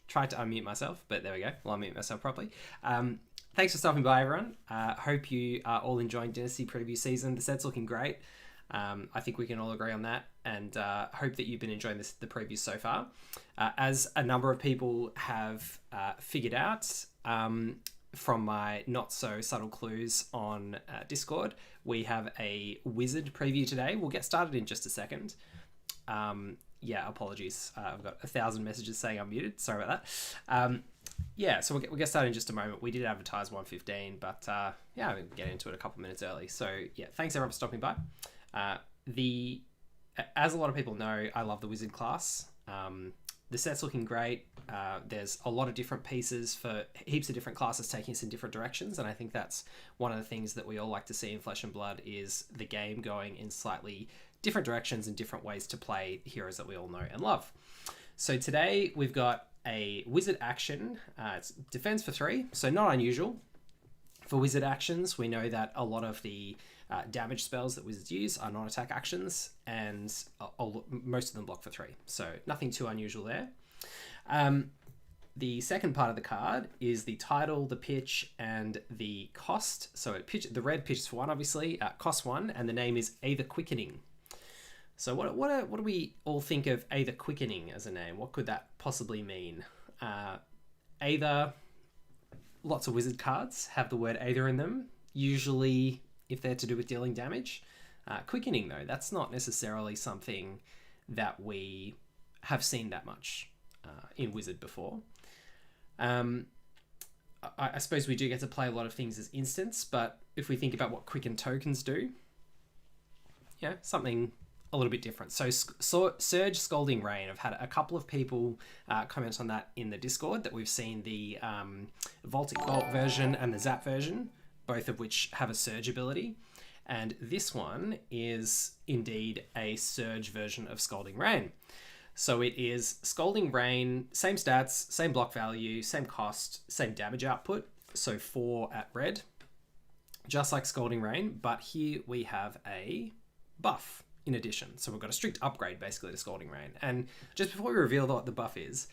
Tried to unmute myself, but there we go. I'll unmute myself properly. Thanks for stopping by, everyone. Hope you are all enjoying Dynasty preview season. The set's looking great. I think we can all agree on that, and hope that you've been enjoying the previews so far. As a number of people have figured out from my not so subtle clues on Discord, we have a wizard preview today. We'll get started in just a second. Yeah, apologies. I've got 1,000 messages saying I'm muted. Sorry about that. So we'll get started in just a moment. We did advertise 1:15, but yeah, we'll get into it a couple minutes early. So yeah, thanks everyone for stopping by. As a lot of people know, I love the wizard class. The set's looking great. There's a lot of different pieces for heaps of different classes taking us in different directions, and I think that's one of the things that we all like to see in Flesh and Blood is the game going in slightly different directions and different ways to play heroes that we all know and love. So today we've got a wizard action. It's defense for 3, so not unusual. For wizard actions, we know that a lot of the damage spells that wizards use are non-attack actions, and most of them block for 3, so nothing too unusual there. The second part of the card is the title, the pitch, and the cost. So the red pitches for 1, obviously, costs 1, and the name is Aether Quickening. So what do we all think of Aether Quickening as a name? What could that possibly mean? Aether, lots of wizard cards have the word Aether in them, usually if they're to do with dealing damage. Quickening, though, that's not necessarily something that we have seen that much in wizard before. I suppose we do get to play a lot of things as instants, but if we think about what quicken tokens do, yeah, something a little bit different. So Surge Scalding Rain, I've had a couple of people comment on that in the Discord, that we've seen the Voltic Bolt version and the Zap version, both of which have a Surge ability. And this one is indeed a Surge version of Scalding Rain. So it is Scalding Rain, same stats, same block value, same cost, same damage output. So 4 at red, just like Scalding Rain, but here we have a buff in addition. So we've got a strict upgrade basically to Scalding Rain. And just before we reveal what the buff is,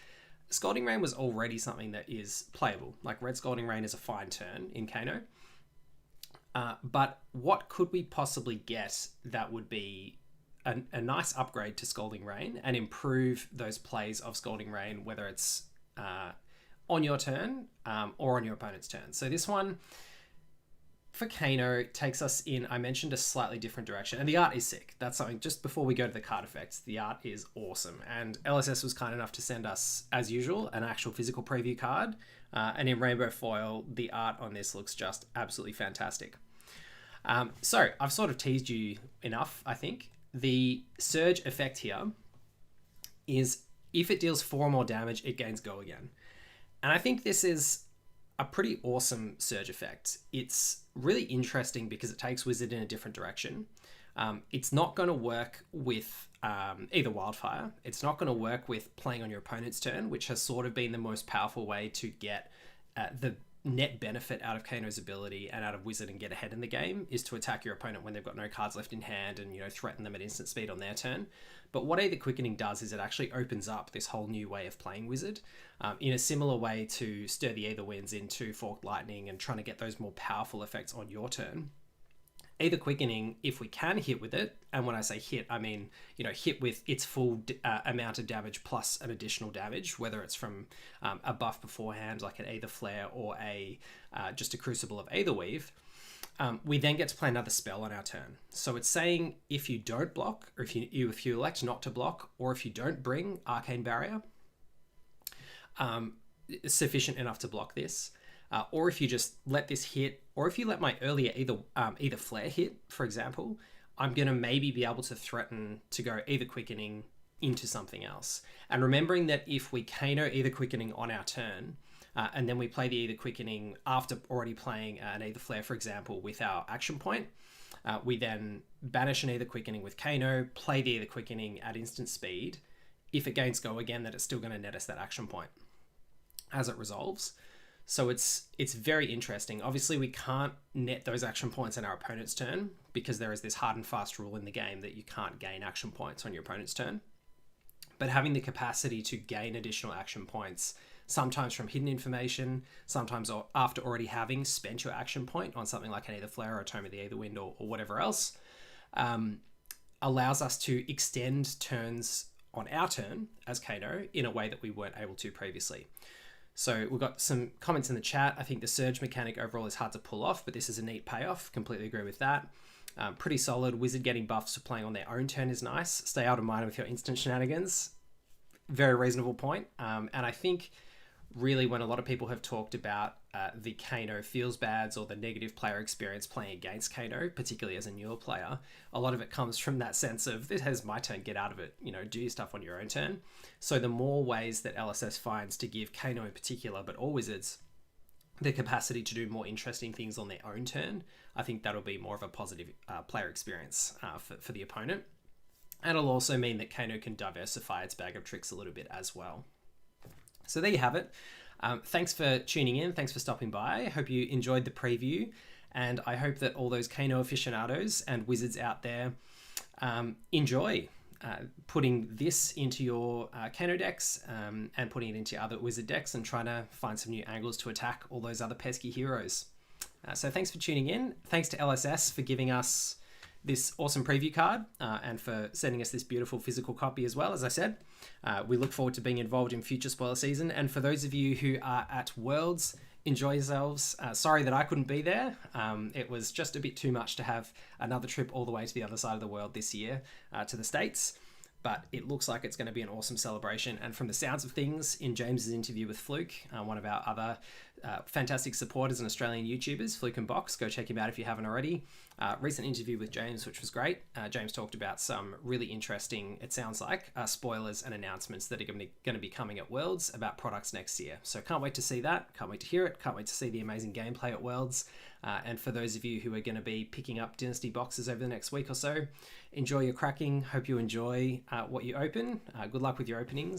Scalding Rain was already something that is playable. Like red Scalding Rain is a fine turn in Kano. But what could we possibly get that would be a nice upgrade to Scalding Rain and improve those plays of Scalding Rain, whether it's on your turn or on your opponent's turn? So this one for Kano takes us in, I mentioned, a slightly different direction, and the art is sick. That's something, just before we go to the card effects, the art is awesome, and LSS was kind enough to send us, as usual, an actual physical preview card, and in rainbow foil, the art on this looks just absolutely fantastic. So I've sort of teased you enough, I think. The surge effect here is if it deals 4 or more damage, it gains go again. And I think this is a pretty awesome surge effect. It's really interesting because it takes wizard in a different direction. It's not going to work with either wildfire. It's not going to work with playing on your opponent's turn, which has sort of been the most powerful way to get the net benefit out of Kano's ability and out of wizard and get ahead in the game, is to attack your opponent when they've got no cards left in hand and, you know, threaten them at instant speed on their turn. But what Aether Quickening does is it actually opens up this whole new way of playing wizard, in a similar way to Stir the Aether Winds into Forked Lightning and trying to get those more powerful effects on your turn. Aether Quickening, if we can hit with it, and when I say hit, I mean, you know, hit with its full amount of damage plus an additional damage, whether it's from a buff beforehand, like an Aether Flare, or just a Crucible of Aetherweave, we then get to play another spell on our turn. So it's saying if you don't block, or if you elect not to block, or if you don't bring Arcane Barrier, it's sufficient enough to block this, or if you just let this hit, or if you let my earlier either flare hit, for example, I'm going to maybe be able to threaten to go Aether Quickening into something else. And remembering that if we Kano Aether Quickening on our turn, and then we play the Aether Quickening after already playing an Aether Flare, for example, with our action point, we then banish an Aether Quickening with Kano, play the Aether Quickening at instant speed. If it gains go again, that it's still going to net us that action point as it resolves. So it's very interesting. Obviously, we can't net those action points on our opponent's turn because there is this hard and fast rule in the game that you can't gain action points on your opponent's turn. but having the capacity to gain additional action points, sometimes from hidden information, sometimes after already having spent your action point on something like an Aether Flare or a Tome of the Aetherwind or whatever else, allows us to extend turns on our turn as Kano in a way that we weren't able to previously. So we've got some comments in the chat. I think the Surge mechanic overall is hard to pull off, but this is a neat payoff. Completely agree with that. Pretty solid. Wizard getting buffs for playing on their own turn is nice. Stay out of mind with your instant shenanigans. Very reasonable point. And I think really when a lot of people have talked about the Kano feels bads or the negative player experience playing against Kano, particularly as a newer player, a lot of it comes from that sense of, this is my turn, get out of it, do your stuff on your own turn. So the more ways that LSS finds to give Kano in particular, but all wizards, the capacity to do more interesting things on their own turn, I think that'll be more of a positive player experience for the opponent. And it'll also mean that Kano can diversify its bag of tricks a little bit as well. So there you have it. Thanks for tuning in. Thanks for stopping by. I hope you enjoyed the preview, and I hope that all those Kano aficionados and wizards out there enjoy putting this into your Kano decks and putting it into other wizard decks and trying to find some new angles to attack all those other pesky heroes. So thanks for tuning in. Thanks to LSS for giving us this awesome preview card and for sending us this beautiful physical copy as well. As I said, we look forward to being involved in future spoiler season. And for those of you who are at Worlds, enjoy yourselves. Sorry that I couldn't be there. It was just a bit too much to have another trip all the way to the other side of the world this year to the States. But it looks like it's going to be an awesome celebration. And from the sounds of things in James's interview with Fluke, one of our other fantastic supporters and Australian YouTubers, Fluke and Box, go check him out if you haven't already. Recent interview with James, which was great. James talked about some really interesting, it sounds like, spoilers and announcements that are going to be coming at Worlds about products next year. So can't wait to see that. Can't wait to hear it. Can't wait to see the amazing gameplay at Worlds. And for those of you who are going to be picking up Dynasty boxes over the next week or so, enjoy your cracking. Hope you enjoy what you open. Good luck with your openings.